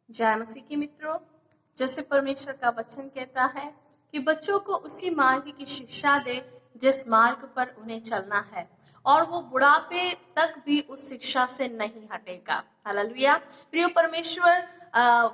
जय मसीह के मित्रों, जैसे परमेश्वर का वचन कहता है कि बच्चों को उसी मार्ग की शिक्षा दे जिस मार्ग पर उन्हें चलना है, और वो बुढ़ापे तक भी उस शिक्षा से नहीं हटेगा। हालेलुया। प्रिय परमेश्वर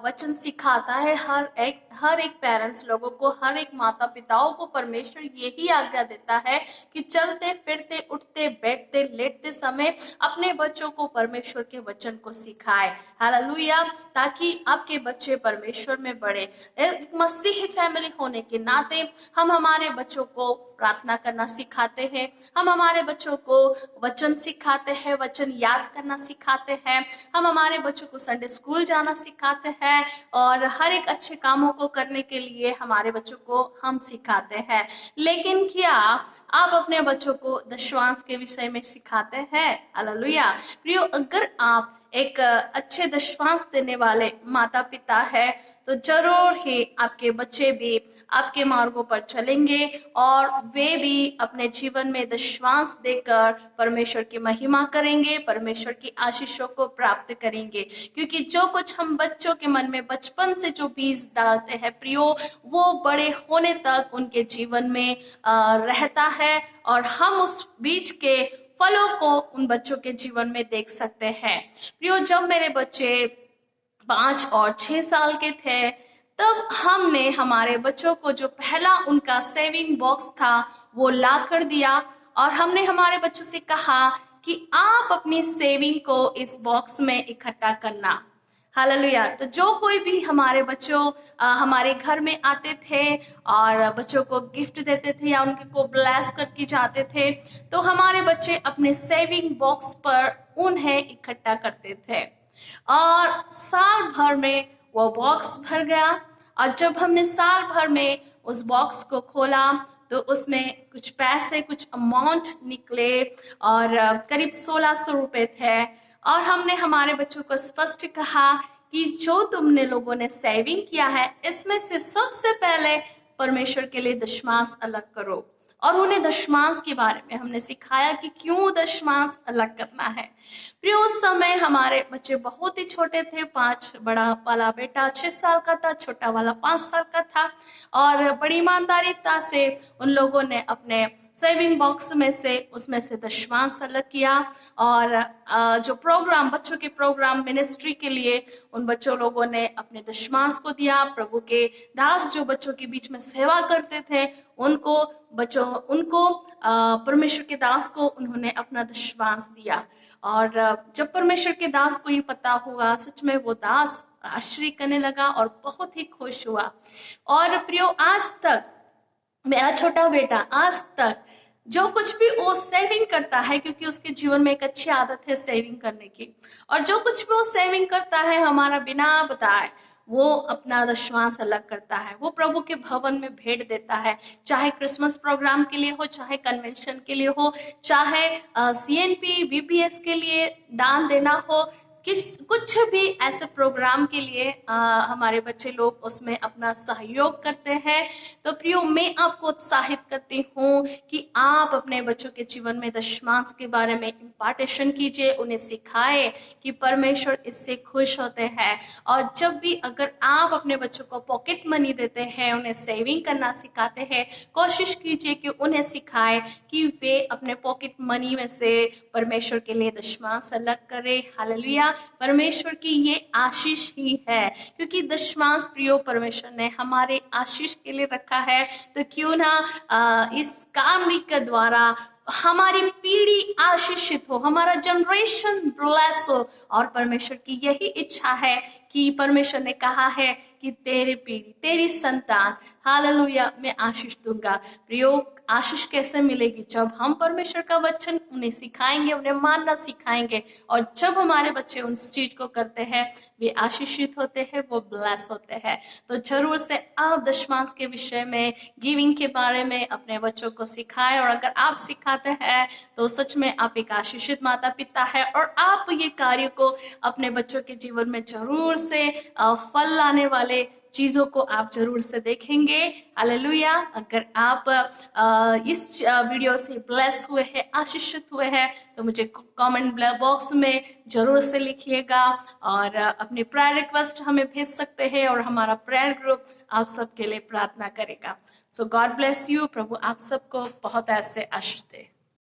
वचन सिखाता है हर एक पेरेंट्स लोगों को, हर एक माता पिताओं को परमेश्वर यही आज्ञा देता है कि चलते फिरते उठते बैठते लेटते समय अपने बच्चों को परमेश्वर के वचन को सिखाए। हालेलुया। ताकि आपके बच्चे परमेश्वर में बढ़े। एक मसीही फैमिली होने के नाते हम हमारे बच्चों को प्रार्थना करना सिखाते हैं, हम हमारे बच्चों को वचन सिखाते हैं, वचन याद करना सिखाते हैं, हम हमारे बच्चों को संडे स्कूल जाना सिखाते हैं, और हर एक अच्छे कामों को करने के लिए हमारे बच्चों को हम सिखाते हैं। लेकिन क्या आप अपने बच्चों को दशवांश के विषय में सिखाते हैं? हालेलुया। प्रियो, अगर आप एक अच्छे दशवांश देने वाले माता पिता है तो जरूर ही आपके बच्चे भी आपके मार्गों पर चलेंगे, और वे भी अपने जीवन में दशवांश देकर परमेश्वर की महिमा करेंगे, परमेश्वर की आशीषों को प्राप्त करेंगे। क्योंकि जो कुछ हम बच्चों के मन में बचपन से जो बीज डालते हैं प्रियो, वो बड़े होने तक उनके जीवन में रहता है, और हम उस बीज के फलों को उन बच्चों के जीवन में देख सकते हैं। प्रियो, जब मेरे बच्चे 5 और 6 साल के थे, तब हमने हमारे बच्चों को जो पहला उनका सेविंग बॉक्स था वो ला कर दिया, और हमने हमारे बच्चों से कहा कि आप अपनी सेविंग को इस बॉक्स में इकट्ठा करना। हालेलुया। तो जो कोई भी हमारे बच्चों हमारे घर में आते थे और बच्चों को गिफ्ट देते थे या उनके को ब्लेस करके जाते थे, तो हमारे बच्चे अपने सेविंग बॉक्स पर उन्हें इकट्ठा करते थे, और साल भर में वो बॉक्स भर गया। और जब हमने साल भर में उस बॉक्स को खोला तो उसमें कुछ पैसे, कुछ अमाउंट निकले, और करीब 1600 रुपए थे। और हमने हमारे बच्चों को स्पष्ट कहा कि जो तुमने लोगों ने सेविंग किया है, इसमें से सबसे पहले परमेश्वर के लिए दशमांश अलग करो। और उन्हें दशमांश के बारे में हमने सिखाया कि क्यों दशमांश अलग करना है। प्रिय, उस समय हमारे बच्चे बहुत ही छोटे थे। 5 बड़ा वाला बेटा 6 साल का था, छोटा वाला 5 साल का था, और बड़ी ईमानदारीता से उन लोगों ने अपने सेविंग बॉक्स में से उसमें से दशमांश अलग किया। और जो प्रोग्राम, बच्चों के प्रोग्राम मिनिस्ट्री के लिए उन बच्चों लोगों ने अपने दशमांश को दिया। प्रभु के दास जो बच्चों के बीच में सेवा करते थे उनको परमेश्वर के दास को उन्होंने अपना दशमांश दिया। और जब परमेश्वर के दास को ये पता हुआ, सच में वो दास आश्चर्य करने लगा और बहुत ही खुश हुआ। और प्रियो, आज तक मेरा छोटा बेटा आज तक जो कुछ भी वो सेविंग करता है, क्योंकि उसके जीवन में एक अच्छी आदत है सेविंग करने की, और जो कुछ भी वो सेविंग करता है हमारा बिना बताए वो अपना दशमांश अलग करता है। वो प्रभु के भवन में भेंट देता है, चाहे क्रिसमस प्रोग्राम के लिए हो, चाहे कन्वेंशन के लिए हो, चाहे CNP BPS के लिए दान देना हो, कुछ भी ऐसे प्रोग्राम के लिए हमारे बच्चे लोग उसमें अपना सहयोग करते हैं। तो प्रियो, मैं आपको उत्साहित करती हूँ कि आप अपने बच्चों के जीवन में दशमांश के बारे में इम्पार्टेशन कीजिए, उन्हें सिखाए कि परमेश्वर इससे खुश होते हैं। और जब भी अगर आप अपने बच्चों को पॉकेट मनी देते हैं, उन्हें सेविंग करना सिखाते हैं, कोशिश कीजिए कि उन्हें सिखाए कि वे अपने पॉकेट मनी में से परमेश्वर के लिए दशमांश अलग करें। हालेलुया। परमेश्वर की ये आशीष ही है, क्योंकि दशमांश प्रियो परमेश्वर ने हमारे आशीष के लिए रखा है। तो क्यों ना इस काम के द्वारा हमारी पीढ़ी आशीषित हो, हमारा जनरेशन ब्लेस हो। और परमेश्वर की यही इच्छा है कि परमेश्वर ने कहा है कि तेरी पीढ़ी, तेरी संतान, हालेलुया, मैं आशीष दूंगा। प्रियो, आशीष कैसे मिलेगी? जब हम परमेश्वर का वचन उन्हें सिखाएंगे, उन्हें मानना सिखाएंगे, और जब हमारे बच्चे उन चीज को करते हैं वे आशीषित होते हैं, वो ब्लेस होते हैं। तो जरूर से आप दशमांश के विषय में, गिविंग के बारे में अपने बच्चों को सिखाएं, और अगर आप सिखाते हैं तो सच में आप एक आशीषित माता पिता है, और आप ये कार्य को अपने बच्चों के जीवन में जरूर से फल लाने वाले चीजों को आप जरूर से देखेंगे। हालेलुया। अगर आप इस वीडियो से ब्लेस हुए हैं, आशीषित हुए हैं, तो मुझे कमेंट बॉक्स में जरूर से लिखिएगा और अपनी प्रेयर रिक्वेस्ट हमें भेज सकते हैं और हमारा प्रेयर ग्रुप आप सबके लिए प्रार्थना करेगा। सो गॉड ब्लेस यू। प्रभु आप सबको बहुत ऐसे आशीष दे।